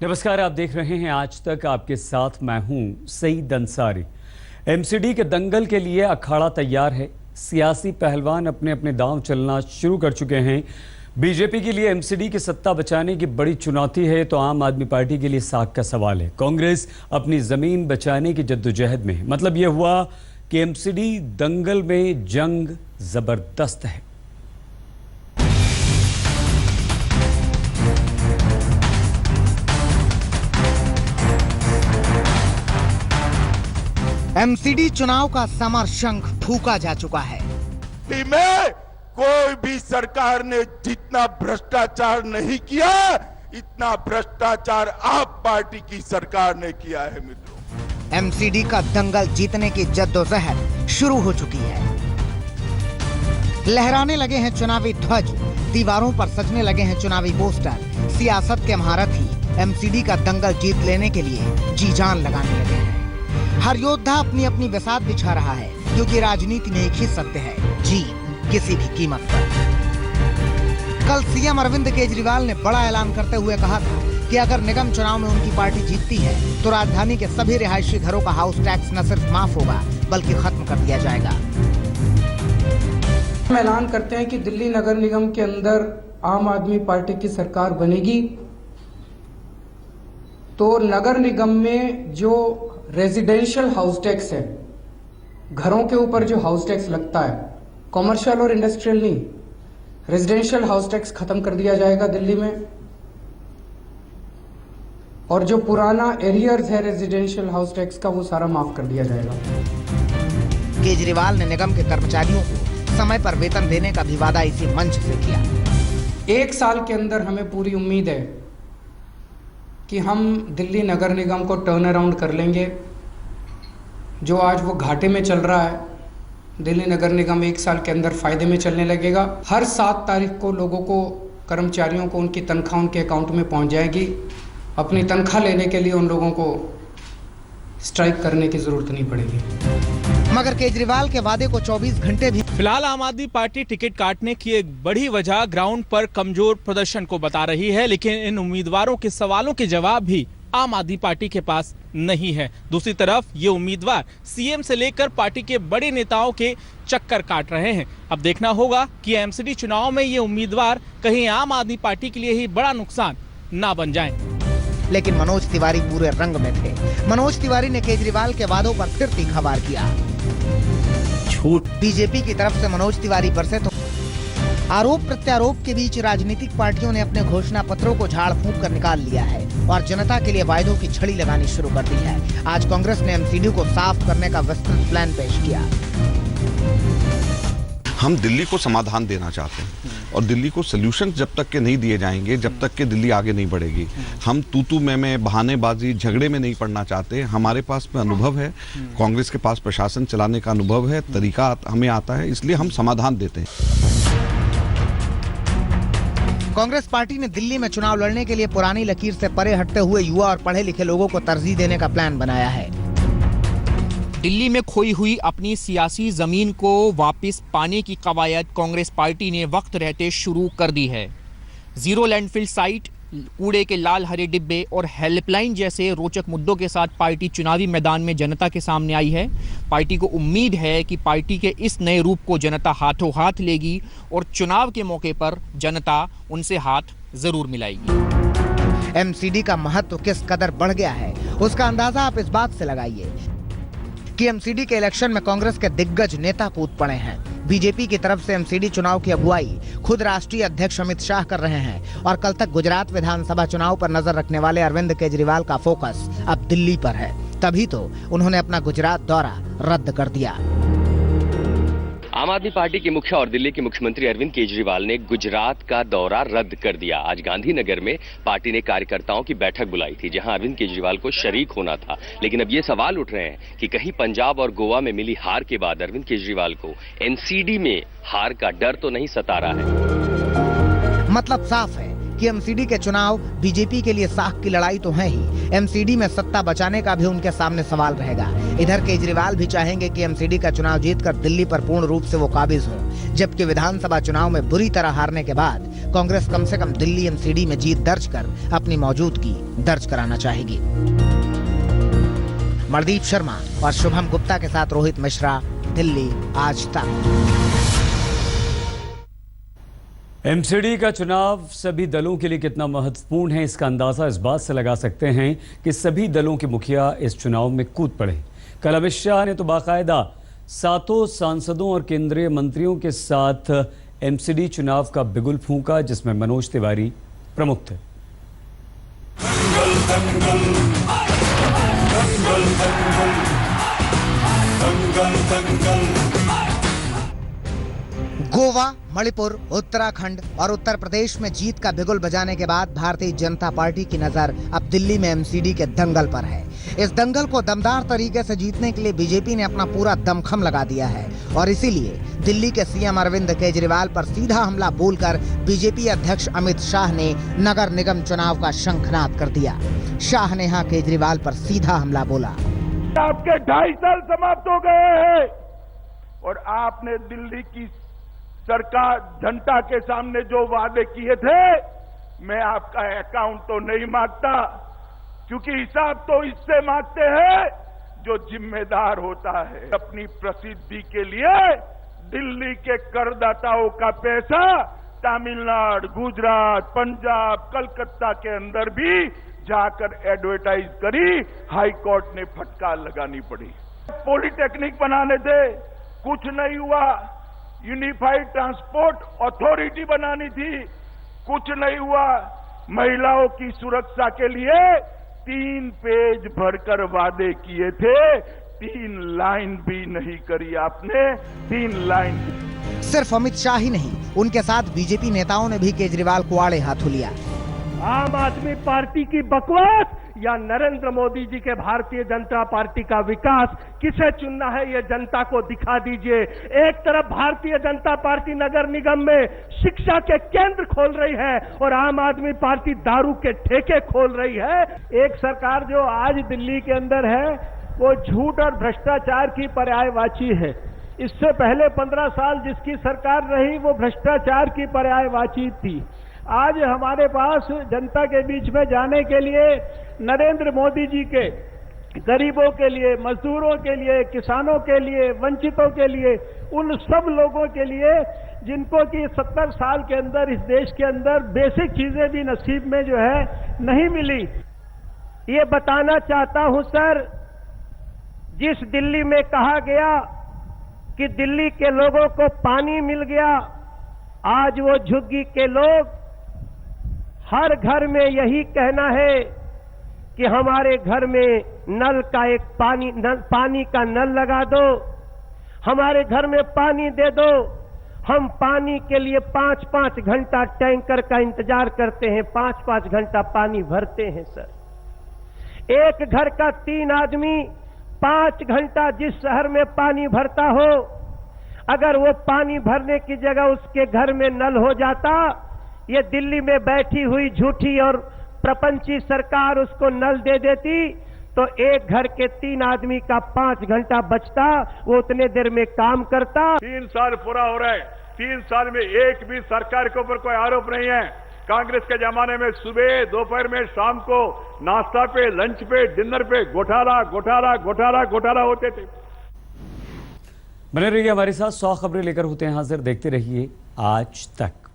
नमस्कार, आप देख रहे हैं आज तक। आपके साथ मैं हूं सईद अंसारी। एमसीडी के दंगल के लिए अखाड़ा तैयार है। सियासी पहलवान अपने अपने दांव चलना शुरू कर चुके हैं। बीजेपी के लिए एमसीडी की सत्ता बचाने की बड़ी चुनौती है तो आम आदमी पार्टी के लिए साख का सवाल है। कांग्रेस अपनी जमीन बचाने की जद्दोजहद में है। मतलब यह हुआ कि एमसीडी दंगल में जंग जबरदस्त है। एमसीडी चुनाव का समर शंख फूका जा चुका है। में कोई भी सरकार ने जितना भ्रष्टाचार नहीं किया, इतना भ्रष्टाचार आप पार्टी की सरकार ने किया है। मित्रों, एमसीडी का दंगल जीतने की जद्दोजहद शुरू हो चुकी है। लहराने लगे हैं चुनावी ध्वज, दीवारों पर सजने लगे हैं चुनावी पोस्टर। सियासत के महारथी एमसीडी का दंगल जीत लेने के लिए जी जान लगाने लगे हैं। हर योद्धा अपनी अपनी बिसात बिछा रहा है, क्योंकि राजनीति में एक ही सत्य है, जीत किसी भी कीमत पर। कल सीएम अरविंद केजरीवाल ने बड़ा ऐलान करते हुए कहा था कि अगर निगम चुनाव में उनकी पार्टी जीतती है तो राजधानी के सभी रिहायशी घरों का हाउस टैक्स न सिर्फ माफ होगा बल्कि खत्म कर दिया जाएगा। हम ऐलान करते हैं कि दिल्ली नगर निगम के अंदर आम आदमी पार्टी की सरकार बनेगी तो नगर निगम में जो रेजिडेंशियल हाउस टैक्स है, घरों के ऊपर जो हाउस टैक्स लगता है, कॉमर्शियल और इंडस्ट्रियल नहीं, रेजिडेंशियल हाउस टैक्स खत्म कर दिया जाएगा दिल्ली में। और जो पुराना एरियर्स है रेजिडेंशियल हाउस टैक्स का, वो सारा माफ कर दिया जाएगा। केजरीवाल ने निगम के कर्मचारियों को समय पर वेतन देने का भी वादा इसी मंच से किया। 1 साल के अंदर हमें पूरी उम्मीद है कि हम दिल्ली नगर निगम को टर्न अराउंड कर लेंगे। जो आज वो घाटे में चल रहा है, दिल्ली नगर निगम 1 साल के अंदर फायदे में चलने लगेगा। हर 7 तारीख को लोगों को, कर्मचारियों को उनकी तनख्वाह उनके अकाउंट में पहुंच जाएगी। अपनी तनख्वाह लेने के लिए उन लोगों को स्ट्राइक करने की जरूरत नहीं पड़ेगी। मगर केजरीवाल के वादे को 24 घंटे भी। फिलहाल आम आदमी पार्टी टिकट काटने की एक बड़ी वजह ग्राउंड पर कमजोर प्रदर्शन को बता रही है, लेकिन इन उम्मीदवारों के सवालों के जवाब भी आम आदमी पार्टी के पास नहीं है। दूसरी तरफ ये उम्मीदवार सीएम से लेकर पार्टी के बड़े नेताओं के चक्कर काट रहे हैं। अब देखना होगा कि एमसीडी चुनाव में ये उम्मीदवार कहीं आम आदमी पार्टी के लिए ही बड़ा नुकसान ना बन जाएं। लेकिन मनोज तिवारी पूरे रंग में थे। मनोज तिवारी ने केजरीवाल के वादों पर फिर तीखा वार किया। झूठ बीजेपी की तरफ से मनोज तिवारी पर से तो आरोप प्रत्यारोप के बीच राजनीतिक पार्टियों ने अपने घोषणा पत्रों को झाड़ फूंक कर निकाल लिया है और जनता के लिए वायदों की छड़ी लगानी शुरू कर दी है। आज कांग्रेस ने एमसीडी को साफ करने का विस्तृत प्लान पेश किया। हम दिल्ली को समाधान देना चाहते हैं और दिल्ली को सॉल्यूशन जब तक के नहीं दिए जाएंगे, जब तक के दिल्ली आगे नहीं बढ़ेगी। हम तू में बहानेबाजी झगड़े में नहीं पड़ना चाहते। हमारे पास में अनुभव है, कांग्रेस के पास प्रशासन चलाने का अनुभव है, तरीका हमें आता है, इसलिए हम समाधान देते हैं। कांग्रेस पार्टी ने दिल्ली में चुनाव लड़ने के लिए पुरानी लकीर से परे हटते हुए युवा और पढ़े लिखे लोगों को तरजीह देने का प्लान बनाया है। दिल्ली में खोई हुई अपनी सियासी जमीन को वापस पाने की कवायद कांग्रेस पार्टी ने वक्त रहते शुरू कर दी है। जीरो लैंडफिल साइट, कूड़े के लाल हरे डिब्बे और हेल्पलाइन जैसे रोचक मुद्दों के साथ पार्टी चुनावी मैदान में जनता के सामने आई है। पार्टी को उम्मीद है कि पार्टी के इस नए रूप को जनता हाथों हाथ लेगी और चुनाव के मौके पर जनता उनसे हाथ जरूर मिलाएगी। एमसीडी का महत्व किस कदर बढ़ गया है, उसका अंदाजा आप इस बात से लगाइए कि एमसीडी के इलेक्शन में कांग्रेस के दिग्गज नेता कूद पड़े हैं। बीजेपी की तरफ से एमसीडी चुनाव की अगुवाई खुद राष्ट्रीय अध्यक्ष अमित शाह कर रहे हैं और कल तक गुजरात विधानसभा चुनाव पर नजर रखने वाले अरविंद केजरीवाल का फोकस अब दिल्ली पर है। तभी तो उन्होंने अपना गुजरात दौरा रद्द कर दिया। आम आदमी पार्टी के मुखिया और दिल्ली के मुख्यमंत्री अरविंद केजरीवाल ने गुजरात का दौरा रद्द कर दिया। आज गांधीनगर में पार्टी ने कार्यकर्ताओं की बैठक बुलाई थी, जहां अरविंद केजरीवाल को शरीक होना था। लेकिन अब ये सवाल उठ रहे हैं कि कहीं पंजाब और गोवा में मिली हार के बाद अरविंद केजरीवाल को एमसीडी में हार का डर तो नहीं सता रहा है। मतलब साफ है कि एमसीडी के चुनाव बीजेपी के लिए साख की लड़ाई तो है ही, एमसीडी में सत्ता बचाने का भी उनके सामने सवाल रहेगा। इधर केजरीवाल भी चाहेंगे कि एमसीडी का चुनाव जीतकर दिल्ली पर पूर्ण रूप से वो काबिज हों, जबकि विधानसभा चुनाव में बुरी तरह हारने के बाद कांग्रेस कम से कम दिल्ली एमसीडी में जीत दर्ज कर अपनी मौजूदगी दर्ज कराना चाहेगी। मणदीप शर्मा और शुभम गुप्ता के साथ रोहित मिश्रा, दिल्ली आज तक। एमसीडी का चुनाव सभी दलों के लिए कितना महत्वपूर्ण है, इसका अंदाजा इस बात से लगा सकते हैं कि सभी दलों के मुखिया इस चुनाव में कूद पड़े। कल अमित शाह ने तो बाकायदा 7 सांसदों और केंद्रीय मंत्रियों के साथ एमसीडी चुनाव का बिगुल फूंका, जिसमें मनोज तिवारी प्रमुख थे। गोवा, मणिपुर, उत्तराखंड और उत्तर प्रदेश में जीत का बिगुल बजाने के बाद भारतीय जनता पार्टी की नजर अब दिल्ली में एमसीडी के दंगल पर है। इस दंगल को दमदार तरीके से जीतने के लिए बीजेपी ने अपना पूरा दमखम लगा दिया है और इसीलिए दिल्ली के सीएम अरविंद केजरीवाल पर सीधा हमला बोलकर बीजेपी अध्यक्ष अमित शाह ने नगर निगम चुनाव का शंखनाद कर दिया। शाह ने यहां केजरीवाल पर सीधा हमला बोला। आपके 2.5 साल समाप्त हो गए हैं और आपने दिल्ली की सरकार जनता के सामने जो वादे किए थे, मैं आपका अकाउंट तो नहीं मांगता, क्योंकि हिसाब तो इससे मांगते हैं जो जिम्मेदार होता है। अपनी प्रसिद्धि के लिए दिल्ली के करदाताओं का पैसा तमिलनाडु, गुजरात, पंजाब, कलकत्ता के अंदर भी जाकर एडवर्टाइज करी, हाई कोर्ट ने फटकार लगानी पड़ी। पॉलिटेक्निक बनाने थे, कुछ नहीं हुआ। यूनिफाइड ट्रांसपोर्ट अथॉरिटी बनानी थी, कुछ नहीं हुआ। महिलाओं की सुरक्षा के लिए 3 पेज भरकर वादे किए थे, 3 लाइन भी नहीं करी आपने, 3 लाइन। सिर्फ अमित शाह ही नहीं, उनके साथ बीजेपी नेताओं ने भी केजरीवाल को आड़े हाथों लिया। आम आदमी पार्टी की बकवास या नरेंद्र मोदी जी के भारतीय जनता पार्टी का विकास, किसे चुनना है ये जनता को दिखा दीजिए। एक तरफ भारतीय जनता पार्टी नगर निगम में शिक्षा के केंद्र खोल रही है और आम आदमी पार्टी दारू के ठेके खोल रही है। एक सरकार जो आज दिल्ली के अंदर है वो झूठ और भ्रष्टाचार की पर्यायवाची है। इससे पहले 15 साल जिसकी सरकार रही वो भ्रष्टाचार की पर्यायवाची थी। आज हमारे पास जनता के बीच में जाने के लिए नरेंद्र मोदी जी के गरीबों के लिए, मजदूरों के लिए, किसानों के लिए, वंचितों के लिए, उन सब लोगों के लिए जिनको कि 70 साल के अंदर इस देश के अंदर बेसिक चीजें भी नसीब में जो है नहीं मिली। ये बताना चाहता हूं सर, जिस दिल्ली में कहा गया कि दिल्ली के लोगों को पानी मिल गया, आज वो झुग्गी के लोग हर घर में यही कहना है कि हमारे घर में नल का एक पानी का नल लगा दो, हमारे घर में पानी दे दो। हम पानी के लिए 5-5 घंटा टैंकर का इंतजार करते हैं, 5-5 घंटा पानी भरते हैं सर। एक घर का 3 आदमी 5 घंटा जिस शहर में पानी भरता हो, अगर वो पानी भरने की जगह उसके घर में नल हो जाता, ये दिल्ली में बैठी हुई झूठी और प्रपंची सरकार उसको नल दे देती तो एक घर के 3 आदमी का 5 घंटा बचता, वो उतने देर में काम करता। 3 साल पूरा हो रहा है, 3 साल में एक भी सरकार के ऊपर कोई आरोप नहीं है। कांग्रेस के जमाने में सुबह, दोपहर में, शाम को नाश्ता पे, लंच पे, डिनर पे घोटाला घोटाला घोटाला घोटाला होते थे। बने रहिए हमारे साथ, 100 खबरें लेकर होते हैं हाजिर। देखते रहिए आज तक।